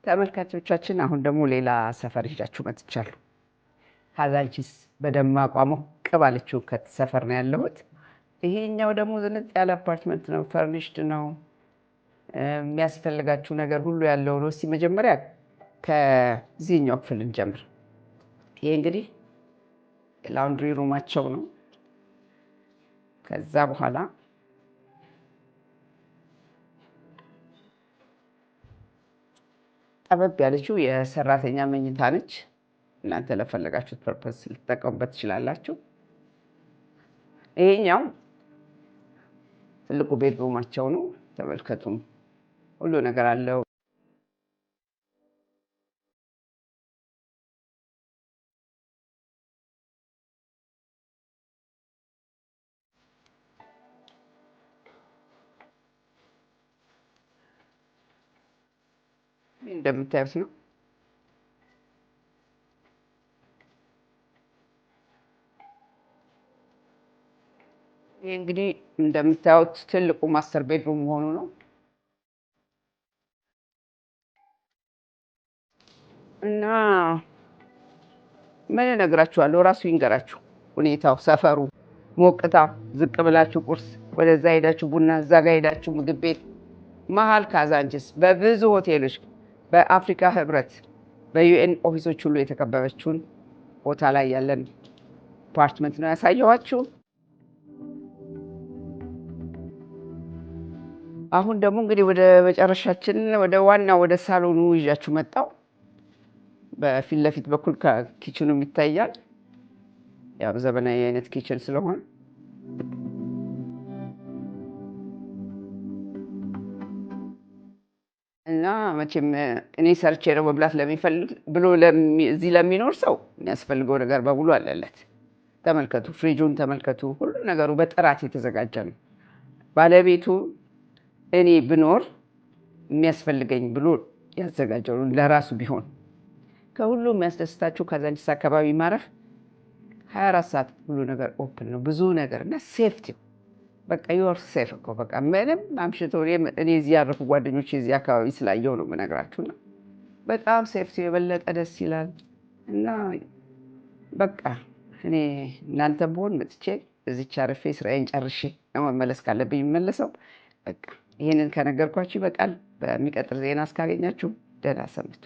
ተመልካቾቻችን አሁን ደግሞ ሌላ ሰፈር ይዣችሁ መጥቻለሁ። ካዛንቺስ በደማቋ ሞቅ ባለችው ሰፈር ነው ያለሁት። ይሄኛው ደግሞ ዝንጥ ያለ አፓርትመንት ነው፣ ፈርኒሽድ ነው። የሚያስፈልጋችሁ ነገር ሁሉ ያለው ነው። እስቲ መጀመሪያ ከዚህኛው ክፍል እንጀምር። ይሄ እንግዲህ ላውንድሪ ሩማቸው ነው። ከዛ በኋላ ጠበብ ያለችው የሰራተኛ መኝታ ነች። እናንተ ለፈለጋችሁት ፐርፐስ ልትጠቀሙበት ትችላላችሁ። ይሄኛው ትልቁ ቤድሩማቸው ነው። ተመልከቱም፣ ሁሉ ነገር አለው። እንደምታዩት ነው። ይህ እንግዲህ እንደምታዩት ትልቁ ማስተር ቤድሩም መሆኑ ነው እና ምን እነግራችኋለሁ፣ እራሱ ይንገራችሁ ሁኔታው፣ ሰፈሩ፣ ሞቅታ። ዝቅ ብላችሁ ቁርስ፣ ወደዛ ሄዳችሁ ቡና፣ እዛ ጋ ሄዳችሁ ምግብ ቤት፣ መሀል ካዛንቺስ በብዙ ሆቴሎች፣ በአፍሪካ ህብረት፣ በዩኤን ኦፊሶች ሁሉ የተከበበችውን ቦታ ላይ ያለን አፓርትመንት ነው ያሳየኋችሁ። አሁን ደግሞ እንግዲህ ወደ መጨረሻችን ወደ ዋናው ወደ ሳሎኑ ይዣችሁ መጣሁ። በፊት ለፊት በኩል ኪችኑ ይታያል። ያው ዘመናዊ አይነት ኪችን ስለሆነ እና መቼም እኔ ሰርቼ ነው መብላት ለሚፈልግ ብሎ እዚህ ለሚኖር ሰው የሚያስፈልገው ነገር በሙሉ አለለት። ተመልከቱ፣ ፍሪጁን ተመልከቱ። ሁሉ ነገሩ በጥራት የተዘጋጀ ነው። ባለቤቱ እኔ ብኖር የሚያስፈልገኝ ብሎ ያዘጋጀው ለራሱ ቢሆን። ከሁሉ የሚያስደስታችሁ ካዛንቺስ አካባቢ ማረፍ 24 ሰዓት ሁሉ ነገር ኦፕን ነው። ብዙ ነገር እና ሴፍቲ በቃ ዩር ሴፍ እኮ በቃ ምንም አምሽቶ እኔ እዚህ ያረፉ ጓደኞች የዚህ አካባቢ ስላየው ነው የምነግራችሁ። እና በጣም ሴፍቲ የበለጠ ደስ ይላል። እና በቃ እኔ እናንተ ብሆን መጥቼ እዚች አርፌ ስራዬን ጨርሼ ለመመለስ ካለብኝ የምመለሰው። በቃ ይህንን ከነገርኳችሁ ይበቃል። በሚቀጥል ዜና እስካገኛችሁ ደህና ሰንብቱ።